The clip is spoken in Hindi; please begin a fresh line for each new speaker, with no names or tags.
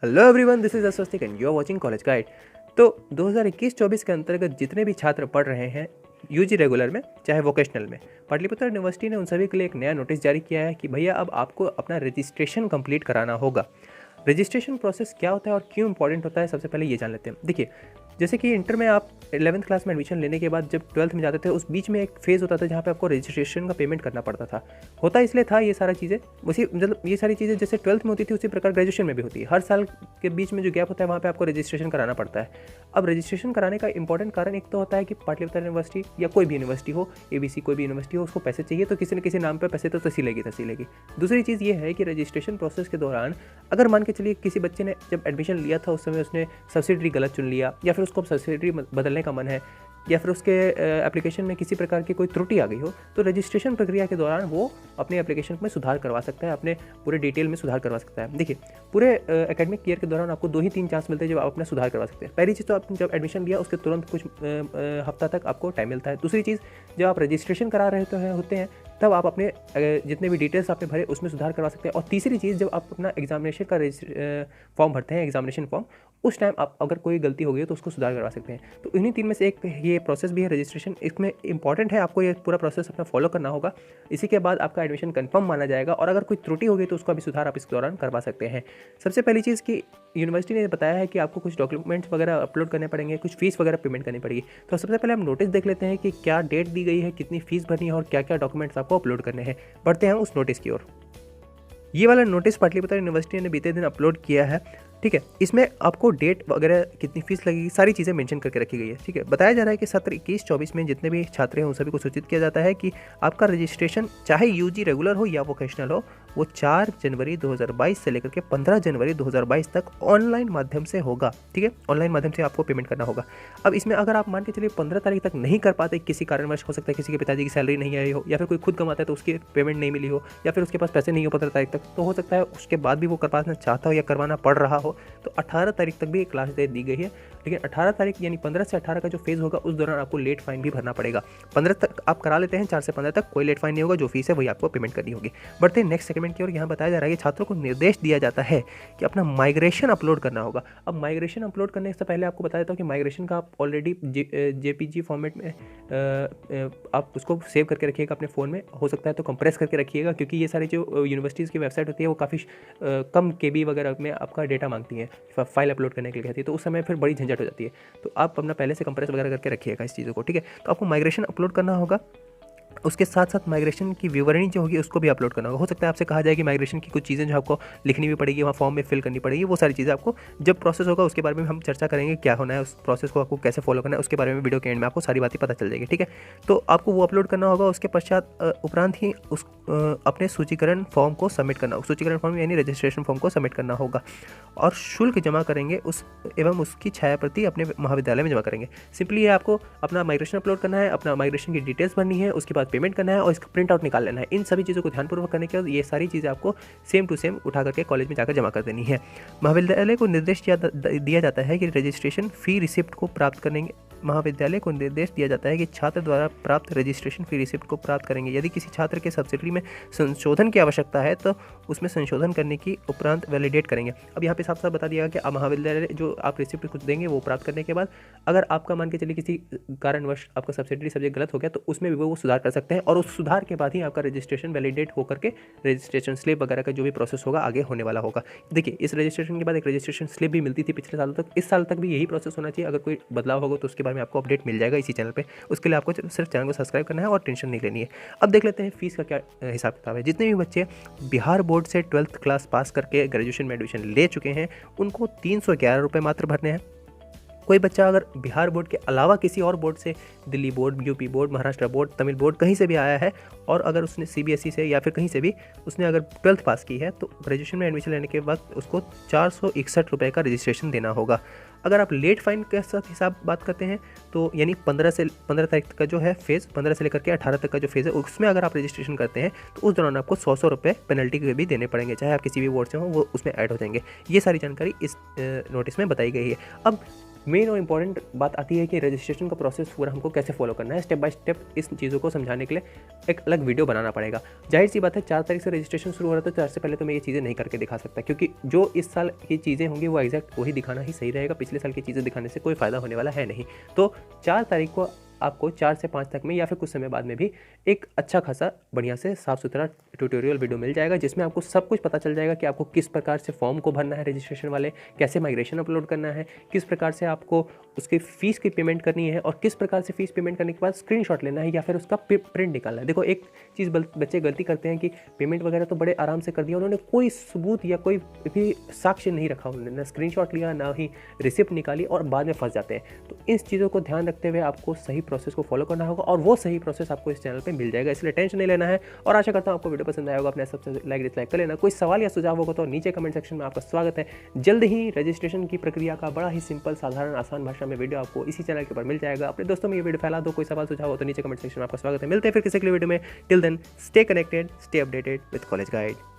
Hello everyone, this is Aswastik and you are watching college guide. तो 2021-24 के अंतर्गत जितने भी छात्र पढ़ रहे हैं यूजी रेगुलर में चाहे वोकेशनल में, पाटलिपुत्र यूनिवर्सिटी ने उन सभी के लिए एक नया नोटिस जारी किया है कि भैया अब आपको अपना रजिस्ट्रेशन कंप्लीट कराना होगा। रजिस्ट्रेशन प्रोसेस क्या होता है और क्यों इंपॉर्टेंट होता है, सबसे पहले ये जान लेते हैं। देखिए, जैसे कि इंटर में आप 11th क्लास में एडमिशन लेने के बाद जब 12th में जाते थे, उस बीच में एक फेज़ होता था जहाँ पे आपको रजिस्ट्रेशन का पेमेंट करना पड़ता था। होता इसलिए था ये सारा चीज़ें, उसी मतलब ये सारी चीज़ें जैसे 12th में होती थी उसी प्रकार ग्रेजुएशन में भी होती है। हर साल के बीच में जो गैप होता है वहाँ पे आपको रजिस्ट्रेशन कराना पड़ता है। अब रजिस्ट्रेशन कराने का इंपॉर्टेंट कारण एक तो होता है कि पाटलिपुत्र यूनिवर्सिटी या कोई भी यूनिवर्सिटी हो, एबीसी कोई भी यूनिवर्सिटी हो, उसको पैसे चाहिए तो किसी न किसी नाम पर पैसे तो तसीलेगी। दूसरी चीज़ ये है कि रजिस्ट्रेशन प्रोसेस के दौरान अगर मान के चलिए किसी बच्चे ने जब एडमिशन लिया था उस समय उसने सब्सिडरी गलत चुन लिया, या फिर उसको सब्सिडरी बदलने का मन है, या फिर उसके एप्लीकेशन में किसी प्रकार की कोई त्रुटि आ गई हो, तो रजिस्ट्रेशन प्रक्रिया के दौरान वो अपने एप्लीकेशन में सुधार करवा सकता है, अपने पूरे डिटेल में सुधार करवा सकता है। देखिए, पूरे एकेडमिक ईयर के दौरान आपको 2 ही 3 चांस मिलते हैं जब आप अपना सुधार करवा सकते हैं। पहली चीज़ तो आपने जब एडमिशन लिया उसके तुरंत कुछ हफ्ता तक आपको टाइम मिलता है। दूसरी चीज़, जब आप रजिस्ट्रेशन करा रहे होते हैं तब आप अपने जितने भी डिटेल्स आपने भरे उसमें सुधार करवा सकते हैं। और तीसरी चीज़, जब आप अपना एग्जामिनेशन का फॉर्म भरते हैं, एग्जामिनेशन फॉर्म, उस टाइम आप अगर कोई गलती हो गई तो उसको सुधार करवा सकते हैं। तो इन्हीं 3 में से एक ये प्रोसेस भी है रजिस्ट्रेशन। इसमें इंपॉर्टेंट है, आपको ये पूरा प्रोसेस अपना फॉलो करना होगा। इसी के बाद आपका एडमिशन कंफर्म माना जाएगा और अगर कोई त्रुटि हो गई तो उसका भी सुधार आप इस दौरान करवा सकते हैं। सबसे पहली चीज़ कि यूनिवर्सिटी ने बताया है कि आपको कुछ डॉक्यूमेंट्स वगैरह अपलोड करने पड़ेंगे, कुछ फीस वगैरह पेमेंट करनी पड़ेगी। तो सबसे पहले हम नोटिस देख लेते हैं कि क्या डेट दी गई है, कितनी फीस भरनी है और क्या क्या डॉक्यूमेंट्स आपको अपलोड करने हैं। बढ़ते हैं उस नोटिस की ओर। ये वाला नोटिस पाटलिपुत्र यूनिवर्सिटी ने बीते दिन अपलोड किया है। ठीक है, इसमें आपको डेट वगैरह कितनी फीस लगेगी सारी चीज़ें मेंशन करके रखी गई है। ठीक है, बताया जा रहा है कि सत्र 21-24 में जितने भी छात्र हैं उन सभी को सूचित किया जाता है कि आपका रजिस्ट्रेशन चाहे यूजी रेगुलर हो या वोकेशनल हो, वो 4 जनवरी 2022 से लेकर के 15 जनवरी 2022 तक ऑनलाइन माध्यम से होगा। ठीक है, ऑनलाइन माध्यम से आपको पेमेंट करना होगा। अब इसमें अगर आप मान के चलिए 15 तारीख तक नहीं कर पाते, किसी कारणवश, हो सकता है किसी के पिताजी की सैलरी नहीं आई हो, या फिर कोई खुद कमाता है तो उसकी पेमेंट नहीं मिली हो, या फिर उसके पास पैसे नहीं हो 15 तारीख तक, तो हो सकता है उसके बाद भी वो करवाना चाहता हो या करवाना पड़ रहा हो, तो 18 तारीख तक भी एक लास्ट डेट दी गई है। लेकिन 18 तारीख यानी 15 से 18 का जो फेज़ होगा उस दौरान आपको लेट फाइन भी भरना पड़ेगा। 15 तक आप करा लेते हैं, 4 से 15 तक कोई लेट फाइन नहीं होगा, जो फीस है वही आपको पेमेंट करनी होगी। बढ़ते हैं नेक्स्ट सेगमेंट की ओर। यहाँ बताया जा रहा है कि छात्रों को निर्देश दिया जाता है कि अपना माइग्रेशन अपलोड करना होगा। अब माइग्रेशन अपलोड करने से पहले आपको बता देता हूँ कि माइग्रेशन का आप ऑलरेडी जेपीजी फॉर्मेट में आप उसको सेव करके रखिएगा अपने फ़ोन में, हो सकता है तो कंप्रेस करके रखिएगा, क्योंकि ये सारी जो यूनिवर्सिटीज़ की वेबसाइट होती है वो काफ़ी कम केबी वगैरह में आपका डेटा मांगती है, फाइल अपलोड करने के लिए कहती है, तो उस समय फिर बड़ी झंझट हो जाती है। तो आप अपना पहले से कंप्रेस वगैरह करके रखिएगा इस चीज़ों को। ठीक है, तो आपको माइग्रेशन अपलोड करना होगा। उसके साथ साथ माइग्रेशन की विवरणी जो होगी उसको भी अपलोड करना होगा। हो सकता है आपसे कहा जाए कि माइग्रेशन की कुछ चीज़ें जो आपको लिखनी भी पड़ेगी, वहाँ फॉर्म में फिल करनी पड़ेगी, वो सारी चीज़ें आपको जब प्रोसेस होगा उसके बारे में हम चर्चा करेंगे, क्या होना है, उस प्रोसेस को आपको कैसे फॉलो करना है, उसके बारे में वीडियो के एंड में आपको सारी बातें पता चल जाएगी। ठीक है, तो आपको वो अपलोड करना होगा। उसके पश्चात उपरांत ही उस अपने सूचीकरण फॉर्म को सबमिट करना होगा। सूचीकरण फॉर्म यानी रजिस्ट्रेशन फॉर्म को सबमिट करना होगा और शुल्क जमा करेंगे एवं उसकी छायाप्रति अपने महाविद्यालय में जमा करेंगे। सिंपली ये आपको अपना माइग्रेशन अपलोड करना है, अपना माइग्रेशन की डिटेल्स भरनी है, उसके बाद पेमेंट करना है और इसका प्रिंट आउट निकाल लेना है। इन सभी चीज़ों को ध्यानपूर्वक करने के बाद ये सारी चीज़ें आपको सेम टू सेम उठा करके कॉलेज में जाकर जमा कर देनी है। महाविद्यालय को निर्देश दिया जाता है कि रजिस्ट्रेशन फी रिसिप्ट को प्राप्त करेंगे। महाविद्यालय को निर्देश दिया जाता है कि छात्र द्वारा प्राप्त रजिस्ट्रेशन फी रिसिप्ट को प्राप्त करेंगे। यदि किसी छात्र के सब्सिडी में संशोधन की आवश्यकता है तो उसमें संशोधन करने की उपरांत वैलिडेट करेंगे। अब यहाँ पे साफ साफ बता दिया कि महाविद्यालय जो आप रिसिप्ट कुछ देंगे वो प्राप्त करने के बाद अगर आपका मान के चलिए किसी कारणवश आपका सब्सिडरी सब्जेक्ट गलत हो गया तो उसमें भी वो सुधार कर सकते हैं और उस सुधार के बाद ही आपका रजिस्ट्रेशन वैलिडेट होकर के रजिस्ट्रेशन स्लिप वगैरह का जो भी प्रोसेस होगा आगे होने वाला होगा। देखिए, इस रजिस्ट्रेशन के बाद एक रजिस्ट्रेशन स्लिप भी मिलती थी पिछले सालों तक, इस साल तक भी यही प्रोसेस होना चाहिए। अगर कोई बदलाव होगा तो उसके बारे में आपको अपडेट मिल जाएगा इसी चैनल पे। उसके लिए आपको सिर्फ चैनल को सब्सक्राइब करना है और टेंशन नहीं लेनी है। अब देख लेते हैं फीस का क्या हिसाब किताब है। जितने भी बच्चे बिहार बोर्ड से 12th क्लास पास करके ग्रेजुएशन में एडमिशन ले चुके हैं उनको 311 रुपये मात्र भरने हैं। कोई बच्चा अगर बिहार बोर्ड के अलावा किसी और बोर्ड से, Delhi board, UP board, Maharashtra board, Tamil board, कहीं से भी आया है और अगर उसने सीबीएसई से या फिर कहीं से भी उसने अगर 12th पास की है तो ग्रेजुएशन में एडमिशन लेने के वक्त उसको 461 रुपये का रजिस्ट्रेशन देना होगा। अगर आप लेट फाइन के साथ हिसाब बात करते हैं तो यानी 15 तारीख तक का जो है फेज़, 15 से लेकर के 18 तक का जो फेज़ है उसमें अगर आप रजिस्ट्रेशन करते हैं तो उस दौरान आपको 100 रुपये पेनल्टी के भी देने पड़ेंगे, चाहे आप किसी भी बोर्ड से हो वो उसमें ऐड हो जाएंगे। ये सारी जानकारी इस नोटिस में बताई गई है। अब मेन और इंपॉर्टेंट बात आती है कि रजिस्ट्रेशन का प्रोसेस पूरा हमको कैसे फॉलो करना है। स्टेप बाय स्टेप इस चीज़ों को समझाने के लिए एक अलग वीडियो बनाना पड़ेगा। जाहिर सी बात है 4 तारीख से रजिस्ट्रेशन शुरू हो रहा है, तो 4 से पहले तो मैं ये चीज़ें नहीं करके दिखा सकता, क्योंकि जो इस साल की चीज़ें होंगी वो एग्जैक्ट वही दिखाना ही सही रहेगा। पिछले साल की चीज़ें दिखाने से कोई फ़ायदा होने वाला है नहीं। तो 4 तारीख को आपको 4 से 5 तक में या फिर कुछ समय बाद में भी एक अच्छा खासा बढ़िया से साफ़ सुथरा ट्यूटोरियल वीडियो मिल जाएगा, जिसमें आपको सब कुछ पता चल जाएगा कि आपको किस प्रकार से फॉर्म को भरना है रजिस्ट्रेशन वाले, कैसे माइग्रेशन अपलोड करना है, किस प्रकार से आपको उसकी फ़ीस की पेमेंट करनी है और किस प्रकार से फ़ीस पेमेंट करने के बाद स्क्रीनशॉट लेना है या फिर उसका प्रिंट निकालना है। देखो, एक चीज़ बच्चे गलती करते हैं कि पेमेंट वगैरह तो बड़े आराम से कर दिया, उन्होंने कोई सबूत या कोई भी साक्ष्य नहीं रखा, उन्होंने ना स्क्रीनशॉट लिया ना ही रिसिप्ट निकाली और बाद में फंस जाते हैं। तो इस चीज़ों को ध्यान रखते हुए आपको सही प्रोसेस को फॉलो करना होगा और वो सही प्रोसेस आपको इस चैनल पे मिल जाएगा, इसलिए टेंशन नहीं लेना है। और आशा करता हूँ आपको वीडियो पसंद आया होगा। अपने सबसे लाइक डिसलाइक कर लेना। कोई सवाल या सुझाव होगा तो नीचे कमेंट सेक्शन में आपका स्वागत है। जल्द ही रजिस्ट्रेशन की प्रक्रिया का बड़ा ही सिंपल, साधारण, आसान भाषा में वीडियो आपको इसी चैनल के ऊपर मिल जाएगा। अपने दोस्तों में ये वीडियो फैला दो। कोई सवाल सुझाव हो तो नीचे कमेंट सेक्शन में आपका स्वागत है। मिलते हैं फिर किसी अगले वीडियो में। Till then stay connected, stay updated with college guide.